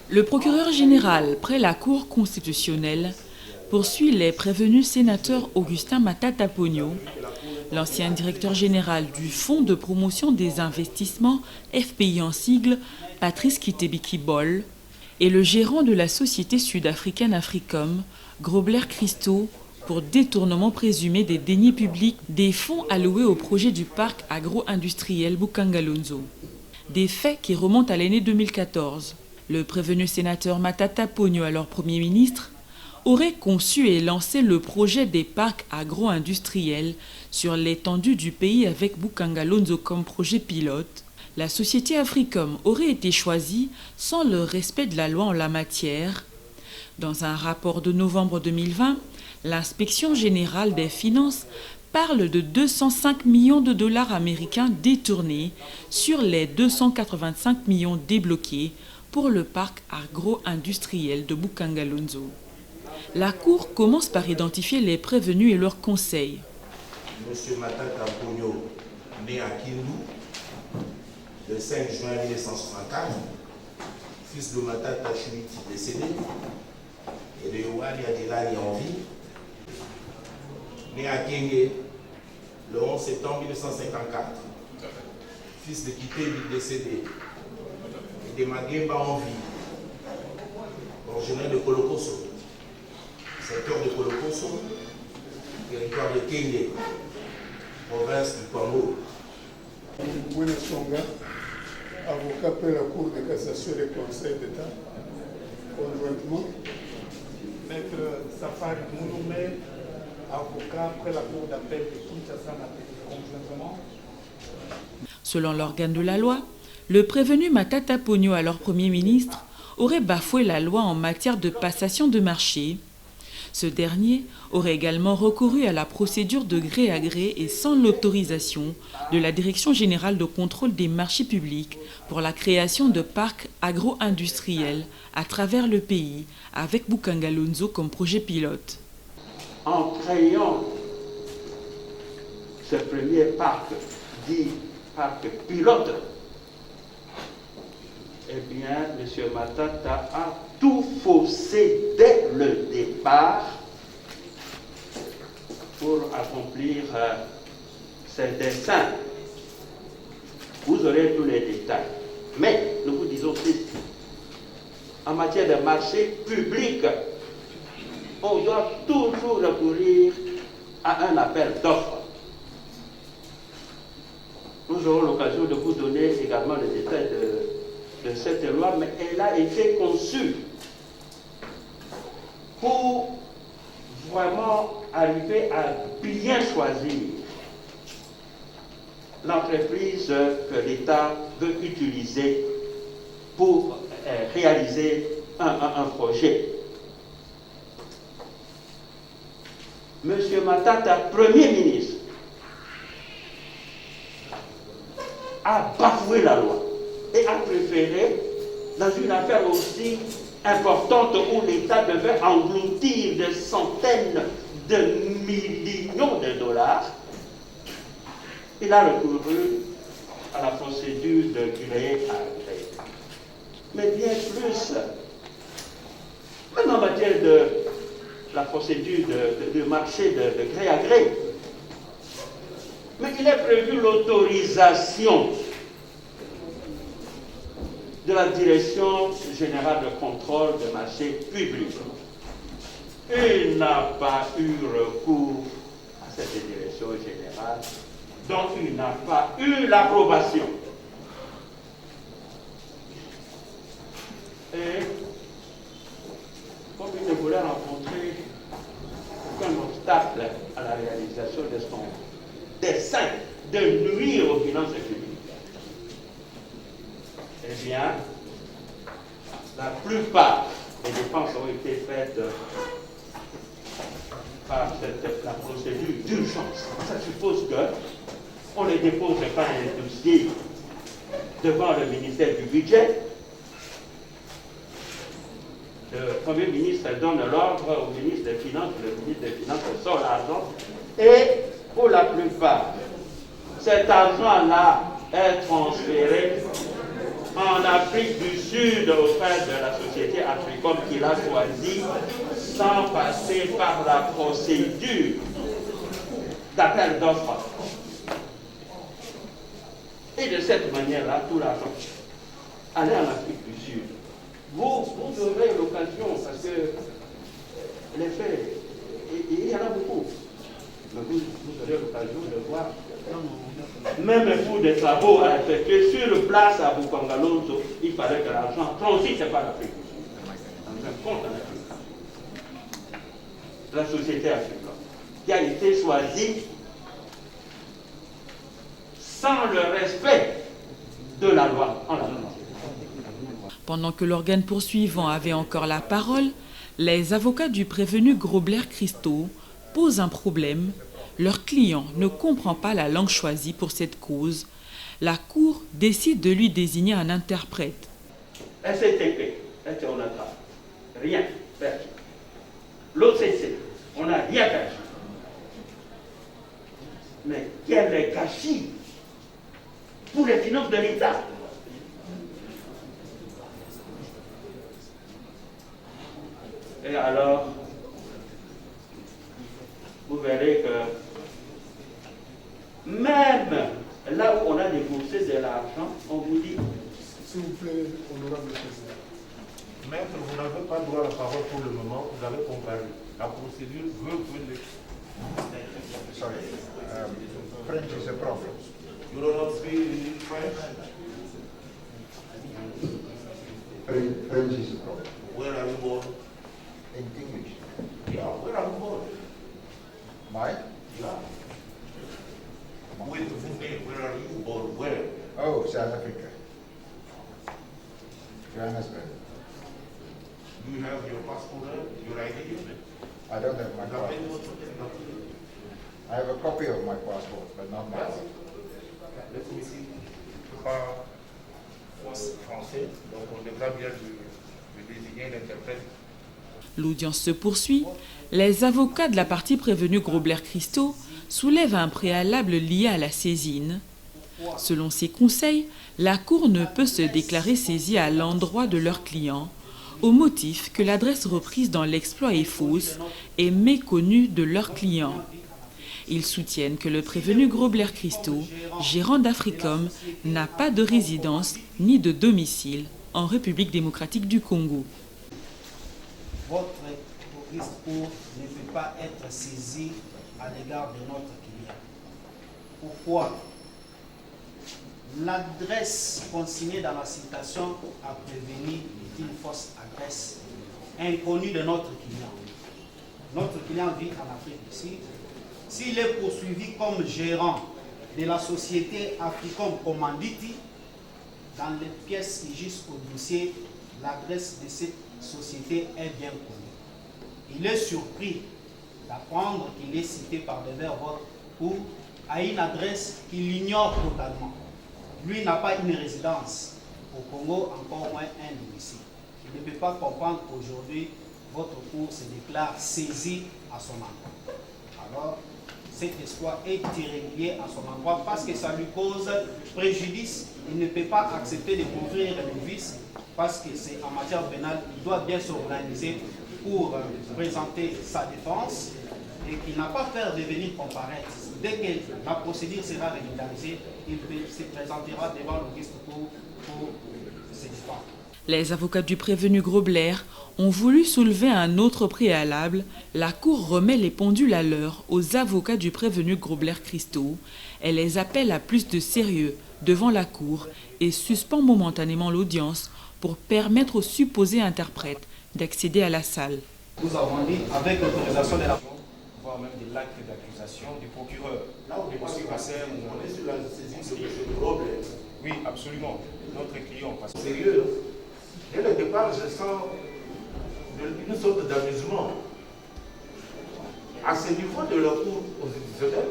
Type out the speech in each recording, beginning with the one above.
Le procureur général près la Cour constitutionnelle poursuit les prévenus sénateurs Augustin Matata Pogno, l'ancien directeur général du Fonds de promotion des investissements FPI en sigle, Patrice Kitebiki Bol, et le gérant de la société sud-africaine Africom, Grobler Christo, pour détournement présumé des deniers publics des fonds alloués au projet du parc agro-industriel Bukangalonzo. Des faits qui remontent à l'année 2014. Le prévenu sénateur Matata Pogno, alors Premier ministre, aurait conçu et lancé le projet des parcs agro-industriels sur l'étendue du pays avec Bukangalonzo comme projet pilote. La société Africom aurait été choisie sans le respect de la loi en la matière. Dans un rapport de novembre 2020, l'inspection générale des finances parle de 205 millions de dollars américains détournés sur les 285 millions débloqués pour le parc agro-industriel de Bukangalonzo. La Cour commence par identifier les prévenus et leurs conseils. Monsieur Matata Pogno, né à Kindu, le 5 juin 1964, fils de Matata Chouiti décédé et de Yowali Adelali en vie, né à Kenge le 11 septembre 1954, fils de Kitebi décédé et de Magemba en vie, originaire de Kolokoso, secteur de Kolokoso, territoire de Kenge, province du Congo. Mbouena Songa, avocat près la Cour de cassation et le Conseil d'État, conjointement. Maître Safari Mounoumé, avocat près la Cour d'appel de Kinshasa, conjointement. Selon l'organe de la loi, le prévenu Matata Pogno, alors Premier ministre, aurait bafoué la loi en matière de passation de marché. Ce dernier aurait également recouru à la procédure de gré à gré et sans l'autorisation de la Direction générale de contrôle des marchés publics pour la création de parcs agro-industriels à travers le pays, avec Bukangalonzo comme projet pilote. En créant ce premier parc, dit parc pilote, eh bien, M. Matata a tout faussé dès le départ pour accomplir ses desseins. Vous aurez tous les détails. Mais nous vous disons ceci. En matière de marché public, on doit toujours recourir à un appel d'offres. Nous aurons l'occasion de vous donner également les détails de cette loi, mais elle a été conçue pour vraiment arriver à bien choisir l'entreprise que l'État veut utiliser pour réaliser un projet. Monsieur Matata, Premier ministre, a bafoué la loi et a préféré, dans une affaire aussi importante où l'État devait engloutir des centaines de millions de dollars, il a recouru à la procédure de gré à gré. Mais bien plus, même en matière de la procédure de marché de gré à gré, mais il est prévu l'autorisation de la Direction générale de contrôle des marchés publics. Il n'a pas eu recours à cette direction générale, dont il n'a pas eu l'approbation. Et comme il ne voulait rencontrer aucun obstacle à la réalisation de son dessein de nuire aux finances publiques, eh bien, la plupart des dépenses ont été faites par la procédure d'urgence. Ça suppose qu'on ne dépose pas un dossier devant le ministère du Budget. Le Premier ministre donne l'ordre au ministre des Finances, le ministre des Finances sort l'argent, et pour la plupart, cet argent-là est transféré en Afrique du Sud auprès de la société Africom qu'il a choisi sans passer par la procédure d'appel d'offres. Et de cette manière-là, tout l'argent allait en Afrique du Sud. Vous aurez l'occasion, parce que les faits, il y en a beaucoup, mais vous aurez l'occasion de voir. Même pour des travaux à effectuer sur place à Bukangalozo, il fallait que l'argent transite par l'Afrique du Sud. Dans un compte en Afrique. La société africaine, qui a été choisie sans le respect de la loi en la matière. Pendant que l'organe poursuivant avait encore la parole, les avocats du prévenu Grobler-Christo posent un problème. Leur client ne comprend pas la langue choisie pour cette cause. La Cour décide de lui désigner un interprète. STP, rien perdu. L'OCC, on n'a rien perdu. Mais quel est gâchis pour les finances de l'État? Et alors, vous verrez que même là où on a déboursé de l'argent, on vous dit... S'il vous plaît, honorable président. Maître, vous n'avez pas droit à la parole pour le moment, vous avez comparu. La procédure veut que les... Sorry, French is a problem. You don't know speak French? French is a problem. Where are you born? In English. Yeah, where are you born? My? Yeah. Where are you born? Where? Oh, South Africa. Johannesburg. Do you have your passport, your ID? I don't have my passport. I have a copy of my passport, but not mine. Let me see. Pas français, donc on devra bien lui désigner l'interprète. L'audience se poursuit. Les avocats de la partie prévenue Grobler-Christo soulèvent un préalable lié à la saisine. Selon ces conseils, la Cour ne peut se déclarer saisie à l'endroit de leur client, au motif que l'adresse reprise dans l'exploit est fausse et méconnue de leur client. Ils soutiennent que le prévenu Grobler-Christo, gérant d'Africom, n'a pas de résidence ni de domicile en République démocratique du Congo. Votre Cour ne peut pas être saisi à l'égard de notre client. Pourquoi? L'adresse consignée dans la citation à prévenir est une fausse adresse inconnue de notre client. Notre client vit en Afrique du Sud. S'il est poursuivi comme gérant de la société Africom Commanditi, dans les pièces qui gisent au dossier, l'adresse de cette société est bien connue. Il est surpris d'apprendre qu'il est cité par devers votre Cour à une adresse qu'il ignore totalement. Lui n'a pas une résidence au Congo, encore moins un domicile. Il ne peut pas comprendre qu'aujourd'hui, votre Cour se déclare saisie à son endroit. Alors, cet espoir est irrégulier à son endroit parce que ça lui cause préjudice. Il ne peut pas accepter de couvrir le vice parce que c'est en matière pénale, il doit bien s'organiser pour présenter sa défense et qu'il n'a pas faire devenir comparaître. Dès que la procédure sera régularisée, il se présentera devant l'Auguste Cour pour se défendre. Les avocats du prévenu Grobler ont voulu soulever un autre préalable. La Cour remet les pendules à l'heure aux avocats du prévenu Grobler-Christo. Elle les appelle à plus de sérieux devant la Cour et suspend momentanément l'audience pour permettre aux supposés interprètes d'accéder à la salle. Nous avons dit, avec l'autorisation de la voire même de l'acte d'accusation du procureur. Là, on est sur la saisie de M. Grobler. Oui, absolument. Notre client. Parce que Sérieux, dès le départ, je sens une sorte d'amusement. À ce niveau de la Cour constitutionnelle,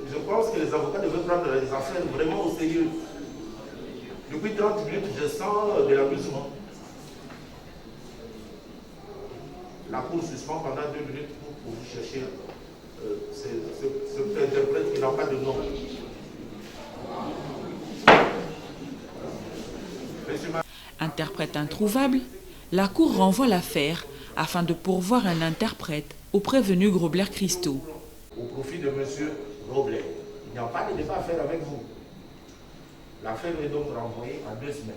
je pense que les avocats devraient prendre les affaires vraiment au sérieux. Depuis 30 minutes, je sens de l'amusement. La Cour suspend pendant 2 minutes pour vous chercher cet interprète qui n'a pas de nom. Interprète introuvable, la Cour renvoie l'affaire afin de pourvoir un interprète au prévenu Grobler-Christo. Au profit de M. Grobler. Il n'y a pas de débat à faire avec vous. L'affaire est donc renvoyée en 2 semaines.